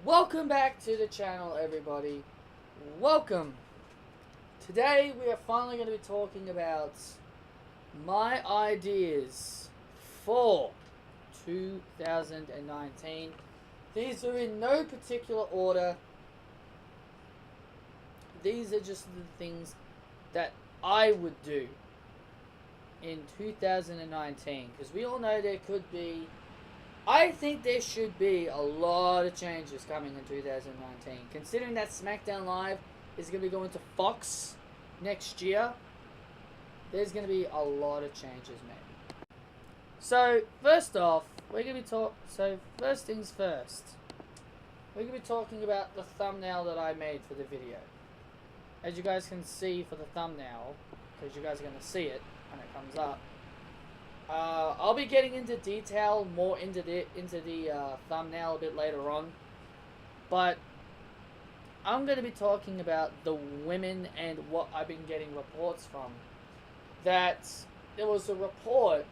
Welcome back to the channel, everybody. Welcome. Today we are finally going to be talking about my ideas for 2019. These are in no particular order. These are just the things that I would do in 2019, because we all know there could be, I think there should be a lot of changes coming in 2019. Considering that SmackDown Live is going to be going to Fox next year, there's going to be a lot of changes made. So, first off, we're going to be first things first. We're going to be talking about the thumbnail that I made for the video. As you guys can see for the thumbnail, because you guys are going to see it when it comes up, I'll be getting into detail more into the thumbnail a bit later on, but I'm going to be talking about the women and what I've been getting reports from. That there was a report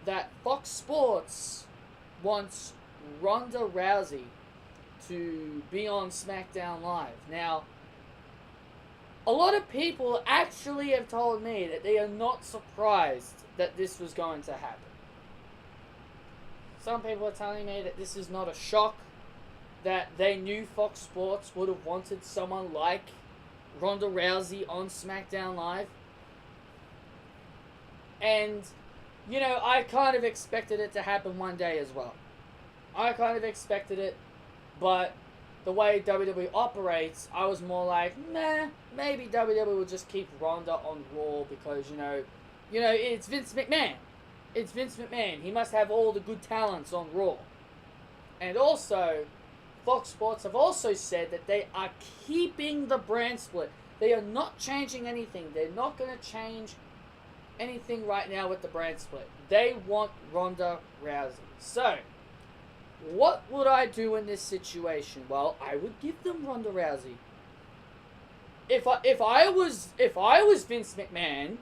that Fox Sports wants Ronda Rousey to be on SmackDown Live. Now, a lot of people actually have told me that they are not surprised that this was going to happen. Some people are telling me that this is not a shock, that they knew Fox Sports would have wanted someone like Ronda Rousey on SmackDown Live. And, you know, I kind of expected it to happen one day as well. I kind of expected it, but the way WWE operates, I was more like, nah, maybe WWE will just keep Ronda on Raw because, you know, it's Vince McMahon. It's Vince McMahon. He must have all the good talents on Raw. And also, Fox Sports have also said that they are keeping the brand split. They are not changing anything. They're not going to change anything right now with the brand split. They want Ronda Rousey. So, what would I do in this situation? Well, I would give them Ronda Rousey. If I was Vince McMahon,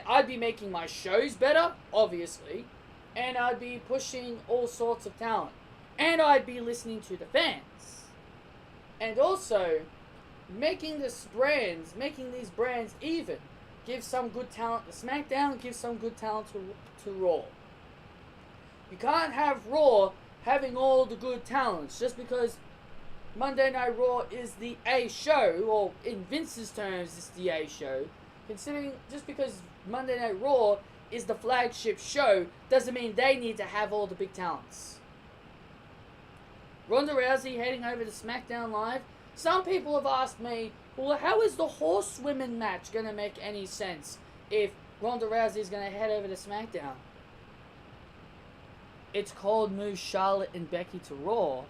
I'd be making my shows better, obviously, and I'd be pushing all sorts of talent, and I'd be listening to the fans, and also making these brands even. Give some good talent to SmackDown, give some good talent to Raw. You can't have Raw having all the good talents just because Monday Night Raw is the A show, or in Vince's terms, it's the A show. Considering just because Monday Night Raw is the flagship show doesn't mean they need to have all the big talents. Ronda Rousey heading over to SmackDown Live. Some people have asked me, well, how is the horsewomen match going to make any sense if Ronda Rousey is going to head over to SmackDown? It's called move Charlotte and Becky to Raw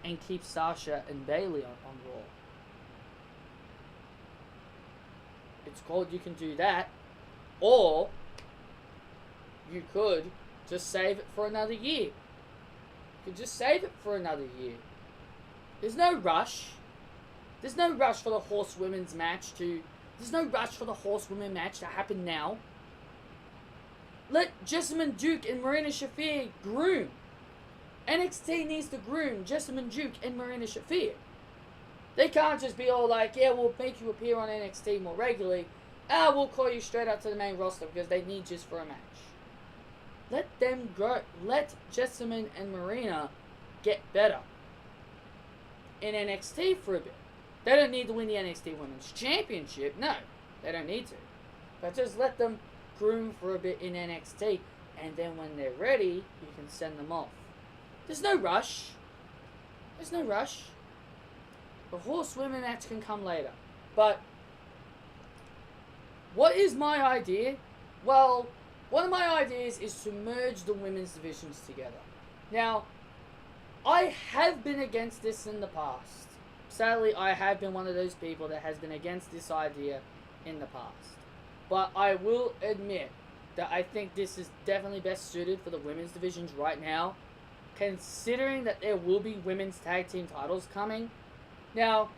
and keep Sasha and Bayley on Raw. It's called, you can do that, or you could just save it for another year. You could just save it for another year. There's no rush. There's no rush for the horsewomen's match There's no rush for the horsewomen match to happen now. Let Jessamine Duke and Marina Shafir groom. NXT needs to groom Jessamine Duke and Marina Shafir. They can't just be all like, yeah, we'll make you appear on NXT more regularly. We'll call you straight up to the main roster because they need you for a match. Let them grow. Let Jessamine and Marina get better in NXT for a bit. They don't need to win the NXT Women's Championship. No, they don't need to. But just let them groom for a bit in NXT, and then when they're ready, you can send them off. There's no rush. There's no rush. The horsewomen match can come later. But what is my idea? Well, one of my ideas is to merge the women's divisions together. Now, I have been against this in the past. Sadly, I have been one of those people that has been against this idea in the past. But I will admit that I think this is definitely best suited for the women's divisions right now, considering that there will be women's tag team titles coming. Now,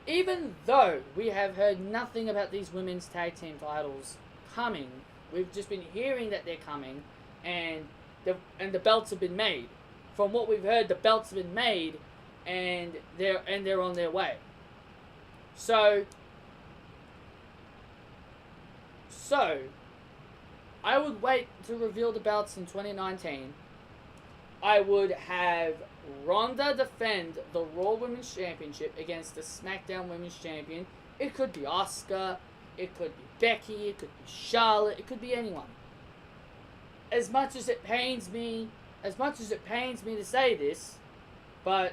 even though we have heard nothing about these women's tag team titles coming, we've just been hearing that they're coming, and the belts have been made. from what we've heard, the belts have been made, and they're on their way. So I would wait to reveal the belts in 2019. I would have Ronda defend the Raw Women's Championship against the SmackDown Women's Champion. It could be Asuka, it could be Becky, it could be Charlotte, it could be anyone. As much as it pains me to say this, but,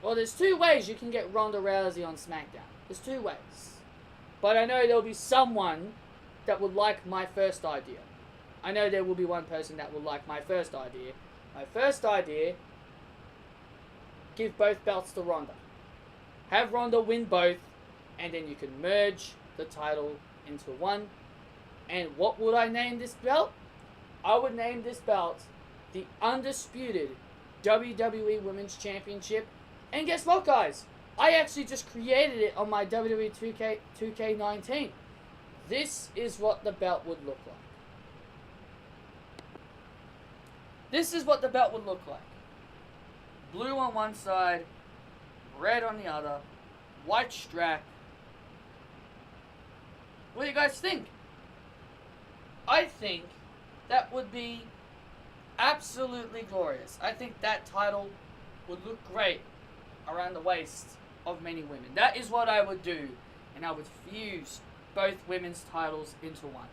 well, there's two ways you can get Ronda Rousey on SmackDown. There's two ways. But I know there'll be someone that would like my first idea. I know there will be one person that will like my first idea. My first idea, give both belts to Ronda. Have Ronda win both, and then you can merge the title into one. And what would I name this belt? I would name this belt the Undisputed WWE Women's Championship. And guess what, guys? I actually just created it on my WWE 2K19. This is what the belt would look like. This is what the belt would look like. Blue on one side, red on the other, white strap. What do you guys think? I think that would be absolutely glorious. I think that title would look great around the waist of many women. That is what I would do, and I would fuse both women's titles into one.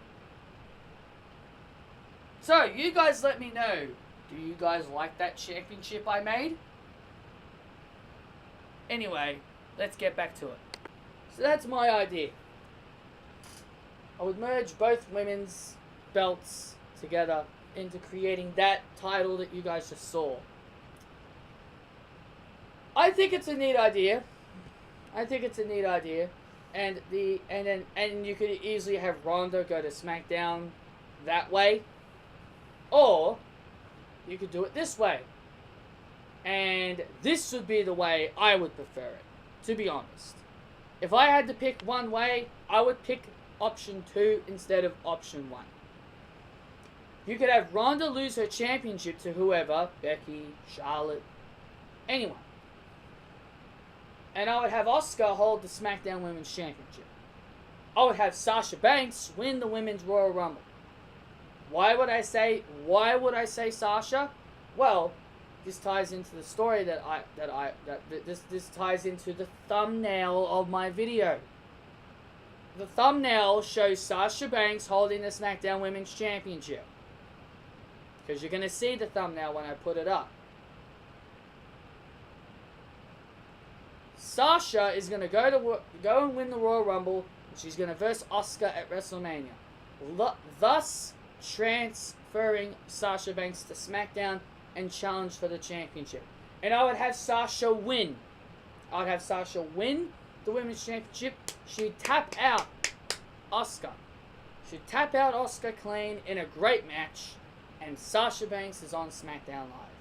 So, you guys let me know. Do you guys like that championship I made? Anyway, let's get back to it. So that's my idea. I would merge both women's belts together into creating that title that you guys just saw. I think it's a neat idea. And you could easily have Ronda go to SmackDown that way. Or you could do it this way. And this would be the way I would prefer it, to be honest. If I had to pick one way, I would pick option 2 instead of option 1. You could have Ronda lose her championship to whoever, Becky, Charlotte, anyone. And I would have Asuka hold the SmackDown Women's Championship. I would have Sasha Banks win the Women's Royal Rumble. Why would I say Sasha? Well, this ties into the story this ties into the thumbnail of my video. The thumbnail shows Sasha Banks holding the SmackDown Women's Championship. Because you're going to see the thumbnail when I put it up. Sasha is going to go and win the Royal Rumble. And she's going to verse Asuka at WrestleMania. Thus transferring Sasha Banks to SmackDown and challenge for the championship. And I would have Sasha win. I would have Sasha win the Women's Championship. She'd tap out Asuka. She'd tap out Asuka clean in a great match. And Sasha Banks is on SmackDown Live.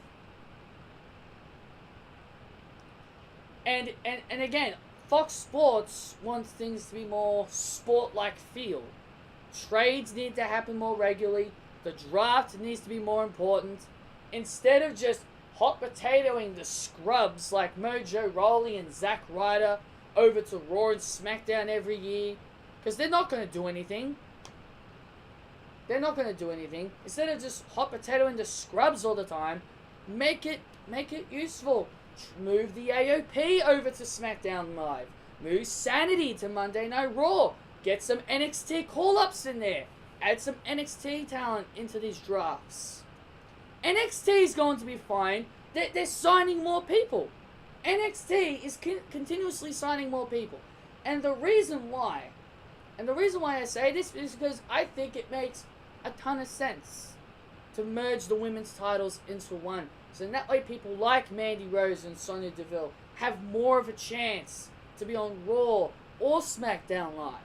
And again, Fox Sports wants things to be more sport-like feel. Trades need to happen more regularly. The draft needs to be more important. Instead of just hot potatoing the scrubs like Mojo Rawley and Zack Ryder over to Raw and SmackDown every year. Because they're not going to do anything. Instead of just hot potatoing the scrubs all the time, make it useful. Move the AOP over to SmackDown Live. Move Sanity to Monday Night Raw. Get some NXT call-ups in there. Add some NXT talent into these drafts. NXT is going to be fine. They're signing more people. NXT is continuously signing more people. And the reason why I say this is because I think it makes a ton of sense to merge the women's titles into one. So in that way, people like Mandy Rose and Sonya Deville have more of a chance to be on Raw or SmackDown Live.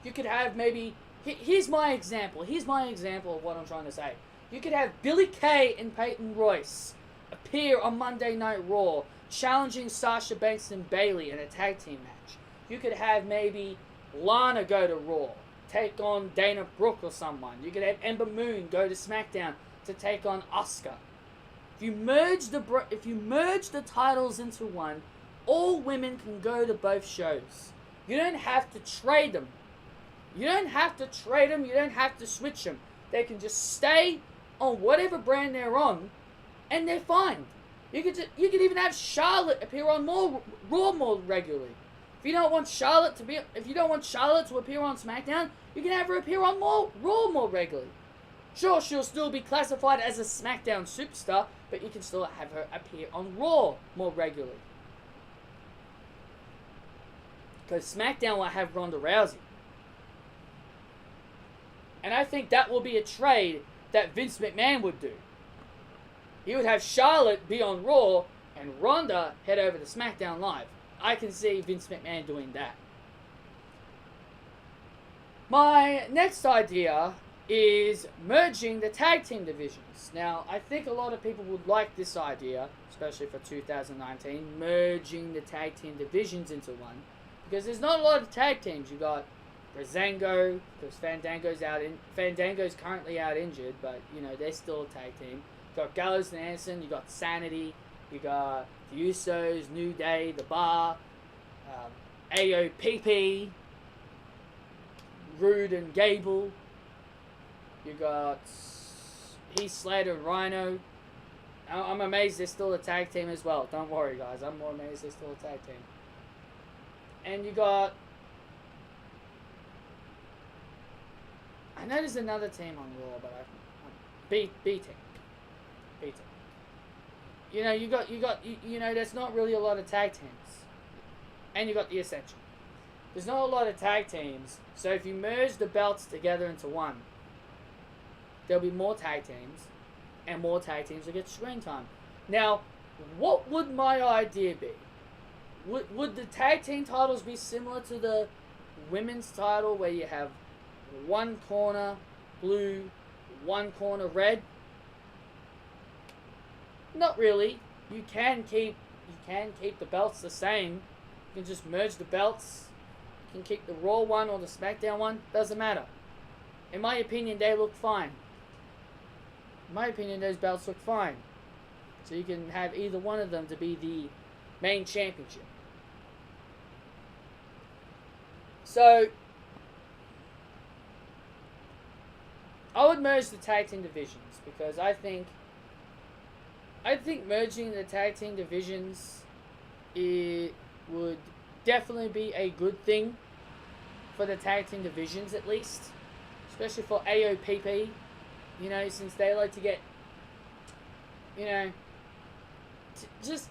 You could have maybe... Here's my example. Here's my example of what I'm trying to say. You could have Billie Kay and Peyton Royce appear on Monday Night Raw, challenging Sasha Banks and Bayley in a tag team match. You could have maybe Lana go to Raw, take on Dana Brooke or someone. You could have Ember Moon go to SmackDown, to take on Asuka. If you merge the titles into one, all women can go to both shows. You don't have to trade them. You don't have to trade them. You don't have to switch them. They can just stay on whatever brand they're on, and they're fine. You could even have Charlotte appear on Raw more regularly. If you don't want Charlotte to appear on SmackDown, you can have her appear on Raw more regularly. Sure, she'll still be classified as a SmackDown superstar, but you can still have her appear on Raw more regularly. Because SmackDown will have Ronda Rousey. And I think that will be a trade that Vince McMahon would do. He would have Charlotte be on Raw and Ronda head over to SmackDown Live. I can see Vince McMahon doing that. My next idea is merging the tag team divisions. Now, I think a lot of people would like this idea, especially for 2019, merging the tag team divisions into one. Because there's not a lot of tag teams. You got Breezango, because Fandango's currently out injured, but they're still a tag team. You got Gallows and Anderson, you got Sanity, you got the Usos, New Day, The Bar, AOPP, Rude and Gable. You got Heath Slater and Rhino. I'm amazed they're still a tag team as well. Don't worry, guys. I'm more amazed they're still a tag team. And you got... I know there's another team on Raw, but B team. You got there's not really a lot of tag teams. And you got the Ascension. There's not a lot of tag teams, so if you merge the belts together into one, there'll be more tag teams, and more tag teams will get screen time. Now, what would my idea be? Would the tag team titles be similar to the women's title, where you have one corner blue, one corner red? Not really. You can keep the belts the same. You can just merge the belts. You can keep the Raw one or the SmackDown one. Doesn't matter. In my opinion, they look fine. In my opinion, those belts look fine. So you can have either one of them to be the main championship. So I would merge the tag team divisions, because I think merging the tag team divisions, it would definitely be a good thing for the tag team divisions, at least, especially for AOPP. Since they like to get, just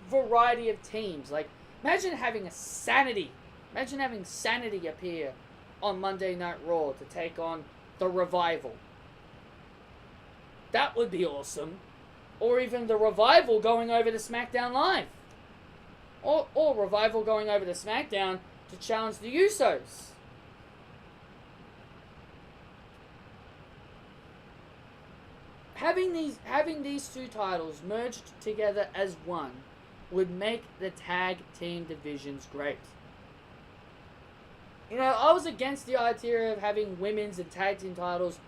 variety of teams. Like, imagine having Sanity appear on Monday Night Raw to take on the Revival. That would be awesome. Or even the Revival going over to SmackDown Live. Or Revival going over to SmackDown to challenge the Usos. Having these two titles merged together as one would make the tag team divisions great. I was against the idea of having women's and tag team titles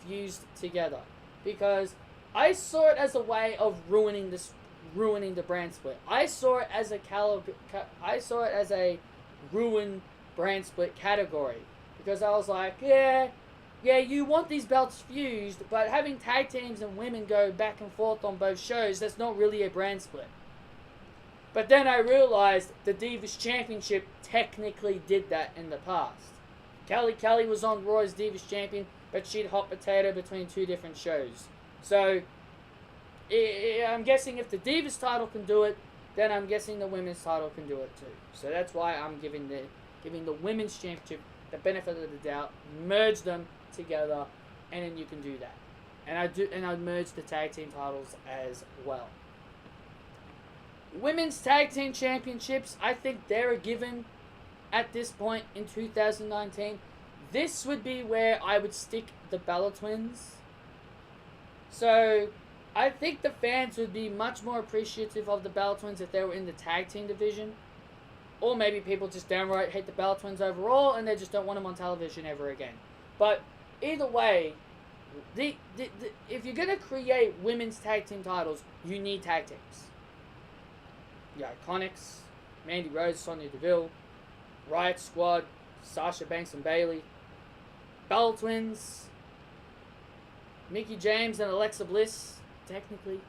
fused together, because I saw it as a way of ruining the brand split. I saw it as a ruined brand split category, because I was like, yeah, you want these belts fused, but having tag teams and women go back and forth on both shows, that's not really a brand split. But then I realized the Divas Championship technically did that in the past. Kelly was on Raw as Divas Champion, but she'd hot potato between two different shows. So, I'm guessing if the Divas title can do it, then I'm guessing the women's title can do it too. So that's why I'm giving the women's championship the benefit of the doubt, merge them together, and then you can do that. And I'd merge the tag team titles as well. Women's tag team championships, I think they're a given at this point in 2019. This would be where I would stick the Bella Twins. So, I think the fans would be much more appreciative of the Bella Twins if they were in the tag team division. Or maybe people just downright hate the Bella Twins overall and they just don't want them on television ever again. But either way, If you're gonna create women's tag team titles, you need tag teams. The Iconics, Mandy Rose, Sonya Deville, Riot Squad, Sasha Banks and Bayley, Bella Twins, Mickie James and Alexa Bliss, technically.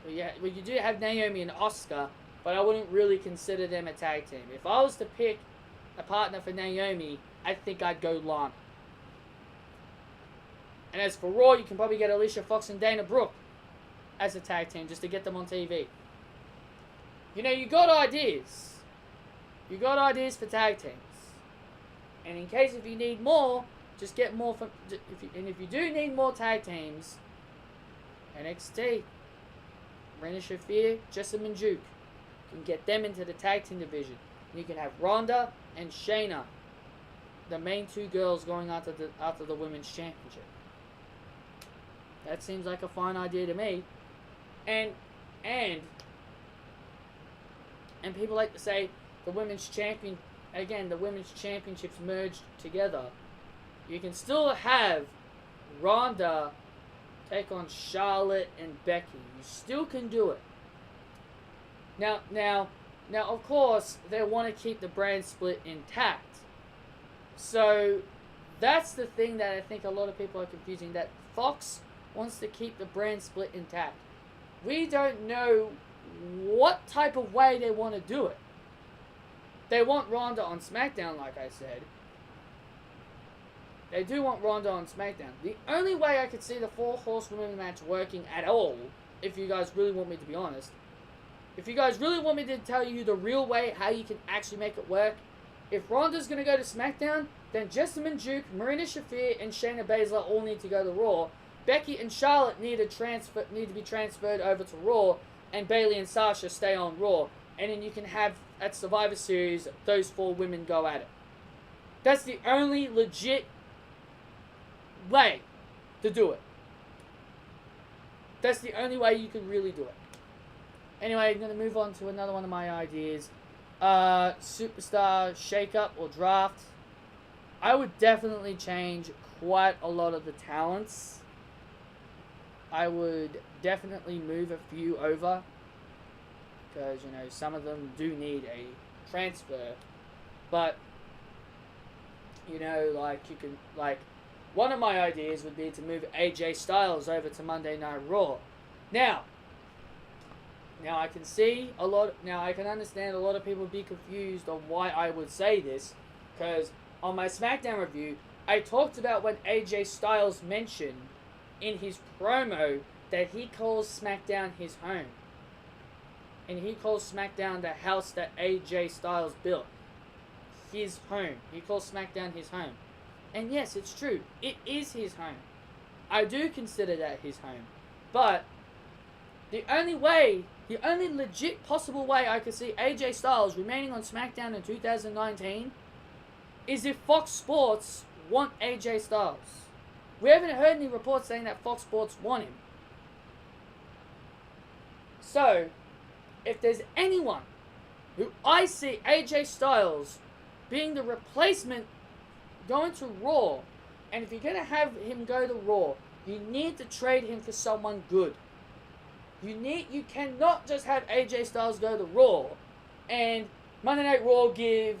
Well, you do have Naomi and Asuka, but I wouldn't really consider them a tag team. If I was to pick a partner for Naomi, I think I'd go Lana. And as for Raw, you can probably get Alicia Fox and Dana Brooke as a tag team just to get them on TV. You know, you got ideas. You got ideas for tag teams. And in case if you need more, just get more from. If you do need more tag teams, NXT, Marina Shafir, Jessamine Duke, you can get them into the tag team division. And you can have Ronda and Shayna, the main two girls going after the Women's Championship. That seems like a fine idea to me. And people like to say the Women's Championships merged together. You can still have Ronda take on Charlotte and Becky. You still can do it. Now, of course, they want to keep the brand split intact. So, that's the thing that I think a lot of people are confusing, that Fox wants to keep the brand split intact. We don't know what type of way they want to do it. They want Ronda on SmackDown, like I said. They do want Ronda on SmackDown. The only way I could see the 4 Horsewomen match working at all, if you guys really want me to be honest, if you guys really want me to tell you the real way how you can actually make it work, if Ronda's going to go to SmackDown, then Jessamine Duke, Marina Shafir, and Shayna Baszler all need to go to Raw. Becky and Charlotte need to be transferred over to Raw, and Bayley and Sasha stay on Raw. And then you can have, at Survivor Series, those 4 women go at it. That's the only legit way to do it. That's the only way you can really do it. Anyway, I'm going to move on to another one of my ideas. Superstar shakeup or draft. I would definitely change quite a lot of the talents. I would definitely move a few over, because, you know, some of them do need a transfer. But, you know, one of my ideas would be to move AJ Styles over to Monday Night Raw. Now I can understand a lot of people would be confused on why I would say this, because on my SmackDown review, I talked about when AJ Styles mentioned in his promo that he calls SmackDown his home. And he calls SmackDown the house that AJ Styles built. His home. He calls SmackDown his home. And yes, it's true. It is his home. I do consider that his home. But the only legit possible way I could see AJ Styles remaining on SmackDown in 2019 is if Fox Sports want AJ Styles. We haven't heard any reports saying that Fox Sports want him. So, if there's anyone who I see AJ Styles being the replacement going to Raw, and if you're going to have him go to Raw, you need to trade him for someone good. You cannot just have AJ Styles go to Raw and Monday Night Raw give,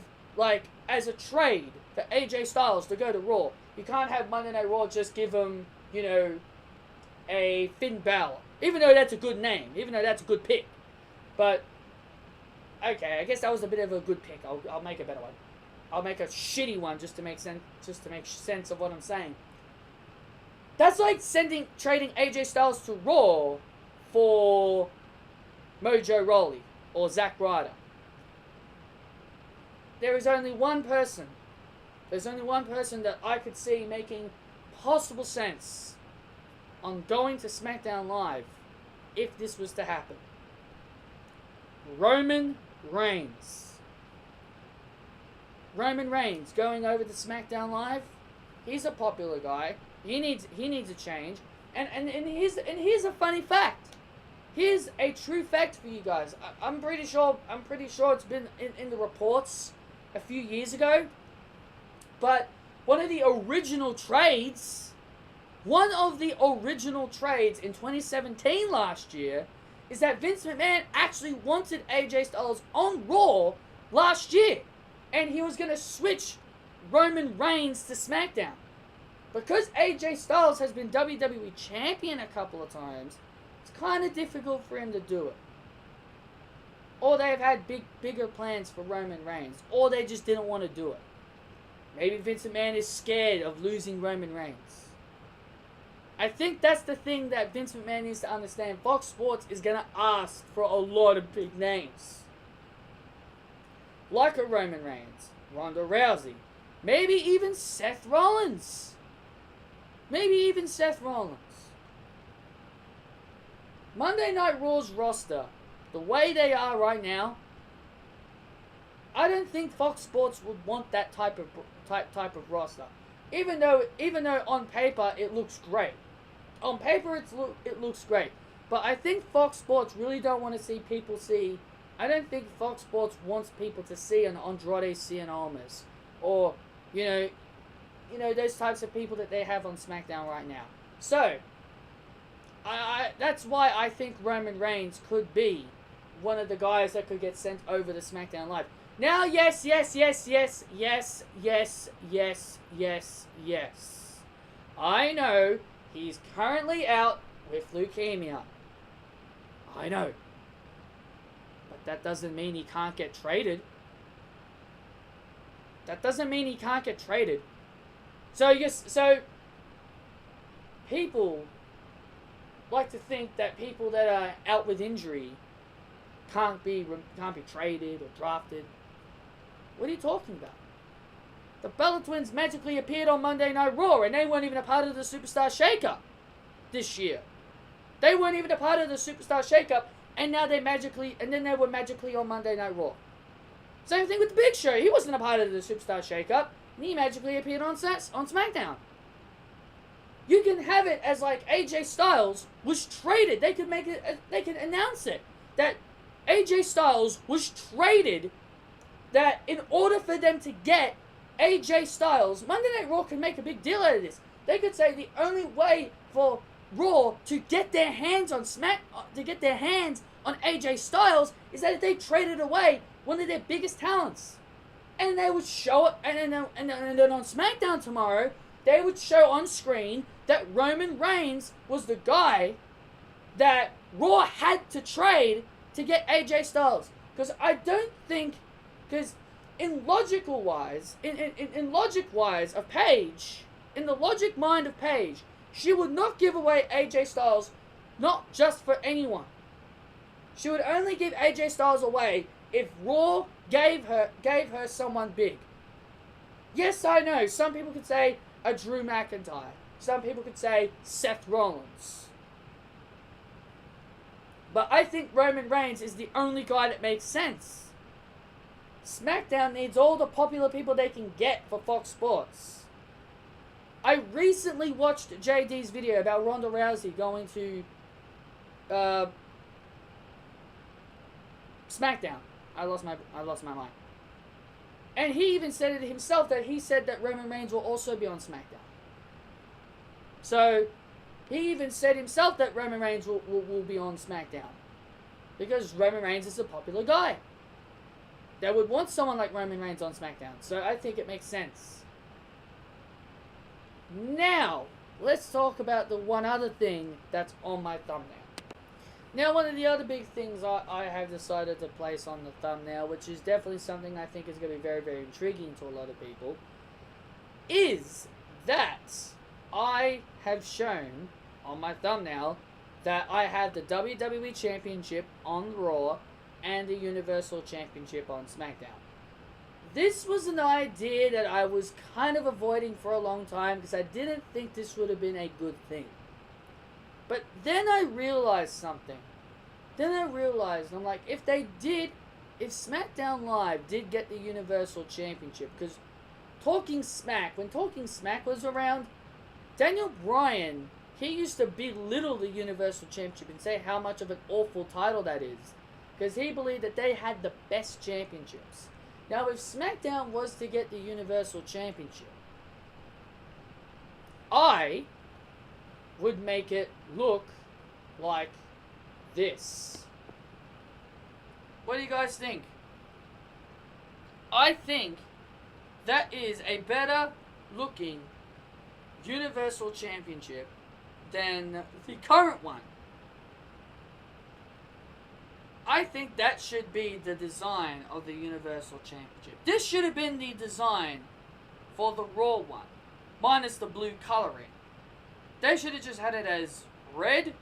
as a trade for AJ Styles to go to Raw. You can't have Monday Night Raw just give him, a Finn Balor. Even though that's a good name. Even though that's a good pick. But, okay, I guess that was a bit of a good pick. I'll make a better one. I'll make a shitty one just to make sense of what I'm saying. That's like trading AJ Styles to Raw for Mojo Rawley or Zack Ryder. There is only one person. There's only one person that I could see making possible sense on going to SmackDown Live if this was to happen. Roman Reigns. Roman Reigns going over to SmackDown Live. He's a popular guy. He needs a change. And here's a funny fact. Here's a true fact for you guys. I'm pretty sure it's been in the reports a few years ago. But one of the original trades in 2017 last year is that Vince McMahon actually wanted AJ Styles on Raw last year. And he was going to switch Roman Reigns to SmackDown. Because AJ Styles has been WWE Champion a couple of times, it's kind of difficult for him to do it. Or they've had bigger plans for Roman Reigns. Or they just didn't want to do it. Maybe Vince McMahon is scared of losing Roman Reigns. I think that's the thing that Vince McMahon needs to understand. Fox Sports is going to ask for a lot of big names. Like a Roman Reigns, Ronda Rousey, maybe even Seth Rollins. Monday Night Raw's roster, the way they are right now, I don't think Fox Sports would want that type of roster. Even though on paper it looks great. On paper it looks great. But I think Fox Sports really don't want to see people see. I don't think Fox Sports wants people to see an Andrade Cien Almas or you know those types of people that they have on SmackDown right now. So that's why I think Roman Reigns could be one of the guys that could get sent over to SmackDown Live. Now, yes. I know he's currently out with leukemia. I know. But that doesn't mean he can't get traded. So people like to think that people that are out with injury can't be traded or drafted. What are you talking about? The Bella Twins magically appeared on Monday Night Raw, and they weren't even a part of the Superstar Shake-Up this year. They weren't even a part of the Superstar Shake-Up, and now they were magically on Monday Night Raw. Same thing with the Big Show. He wasn't a part of the Superstar Shake-Up, and he magically appeared on SmackDown. You can have it as like AJ Styles was traded. They could announce it that AJ Styles was traded. That in order for them to get AJ Styles, Monday Night Raw can make a big deal out of this. They could say the only way for Raw to get their hands on AJ Styles is that if they traded away one of their biggest talents, and they would show it, and then on SmackDown tomorrow, they would show on screen that Roman Reigns was the guy that Raw had to trade to get AJ Styles. Because I don't think, because in logic wise of Paige, in the logic mind of Paige, she would not give away AJ Styles, not just for anyone. She would only give AJ Styles away if Raw gave her someone big. Yes, I know. Some people could say a Drew McIntyre. Some people could say Seth Rollins. But I think Roman Reigns is the only guy that makes sense. SmackDown needs all the popular people they can get for Fox Sports. I recently watched JD's video about Ronda Rousey going to SmackDown. I lost my mind. And he even said it himself that he said that Roman Reigns will also be on SmackDown. So, he even said himself that Roman Reigns will be on SmackDown. Because Roman Reigns is a popular guy. They would want someone like Roman Reigns on SmackDown. So, I think it makes sense. Now, let's talk about the one other thing that's on my thumbnail. Now, one of the other big things I have decided to place on the thumbnail, which is definitely something I think is going to be very, very intriguing to a lot of people, is that I have shown on my thumbnail that I have the WWE Championship on Raw and the Universal Championship on SmackDown. This was an idea that I was kind of avoiding for a long time because I didn't think this would have been a good thing. But then I realized something. I'm like, if SmackDown Live did get the Universal Championship, because when Talking Smack was around, Daniel Bryan, he used to belittle the Universal Championship and say how much of an awful title that is, because he believed that they had the best championships. Now, if SmackDown was to get the Universal Championship, I would make it look like this. What do you guys think? I think that is a better looking Universal Championship than the current one. I think that should be the design of the Universal Championship. This should have been the design for the Raw one, minus the blue coloring. They should have just had it as red,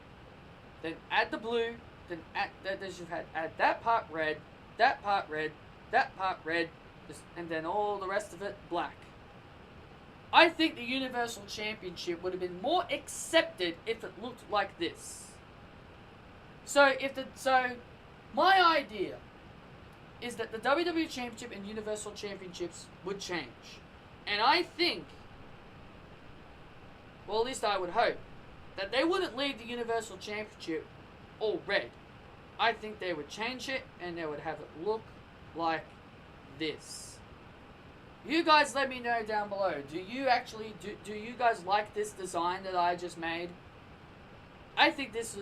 then add the blue, then they should have add that part red, that part red, that part red, and then all the rest of it black. I think the Universal Championship would have been more accepted if it looked like this. So my idea is that the WWE Championship and Universal Championships would change. And I think, well, at least I would hope, that they wouldn't leave the Universal Championship all red. I think they would change it and they would have it look like this. You guys let me know down below. Do you guys like this design that I just made? I think this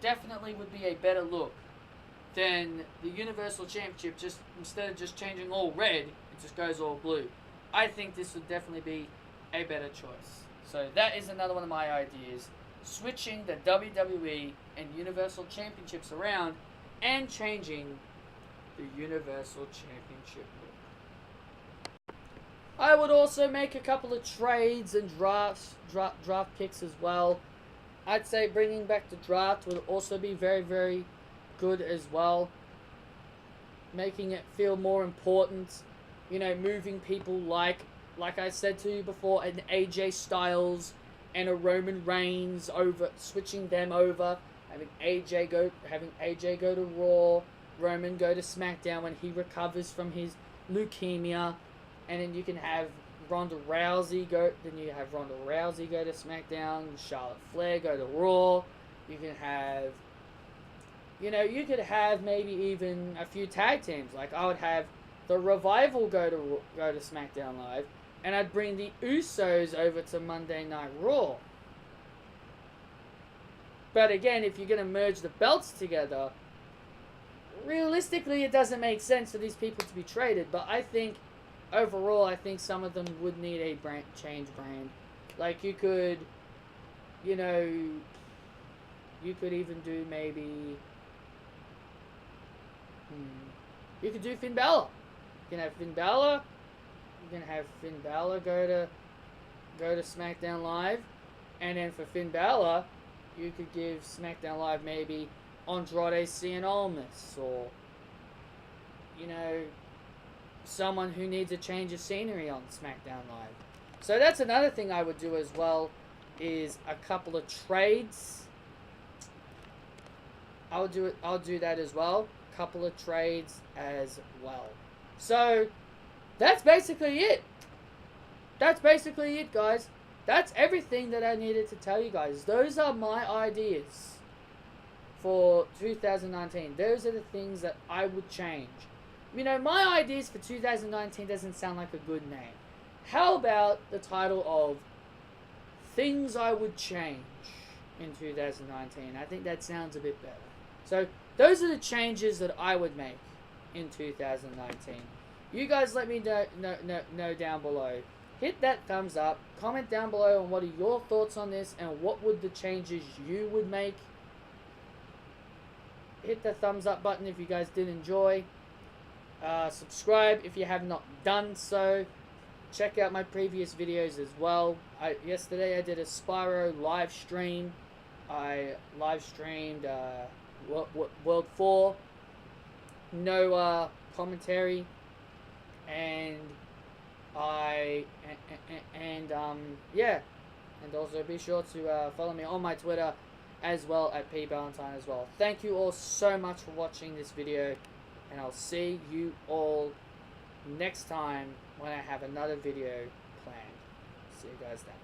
definitely would be a better look than the Universal Championship. Just instead of just changing all red, it just goes all blue. I think this would definitely be a better choice. So that is another one of my ideas. Switching the WWE and Universal Championships around and changing the Universal Championship look. I would also make a couple of trades and draft picks as well. I'd say bringing back the draft would also be very, very good as well. Making it feel more important. You know, moving people like I said to you before, an AJ Styles and a Roman Reigns over, switching them over, having AJ go to Raw, Roman go to SmackDown when he recovers from his leukemia, and then you can have Ronda Rousey go. Then you have Ronda Rousey go to SmackDown, Charlotte Flair go to Raw. You can have, you could have maybe even a few tag teams. Like I would have the Revival go to SmackDown Live, and I'd bring the Usos over to Monday Night Raw. But again, if you're going to merge the belts together, realistically it doesn't make sense for these people to be traded. But I think, overall, I think some of them would need a brand. Like you could, you could even do maybe, you could do Finn Balor. You can have Finn Balor. You can have Finn Balor go to SmackDown Live, and then for Finn Balor, you could give SmackDown Live maybe Andrade Cien Almas, or someone who needs a change of scenery on SmackDown Live. So that's another thing I would do as well, is a couple of trades. I'll do that as well. Couple of trades as well. So that's basically it. That's basically it, guys. That's everything that I needed to tell you guys. Those are my ideas for 2019. Those are the things that I would change. My ideas for 2019 doesn't sound like a good name. How about the title of Things I Would Change in 2019? I think that sounds a bit better. So those are the changes that I would make in 2019. You guys let me know down below. Hit that thumbs up. Comment down below on what are your thoughts on this and what would the changes you would make. Hit the thumbs up button if you guys did enjoy. Subscribe if you have not done so. Check out my previous videos as well. Yesterday I did a Spyro live stream. I live streamed World 4. No commentary. And yeah, and also be sure to follow me on my Twitter as well at pvalentine as well. Thank you all so much for watching this video, and I'll see you all next time when I have another video planned. See you guys then.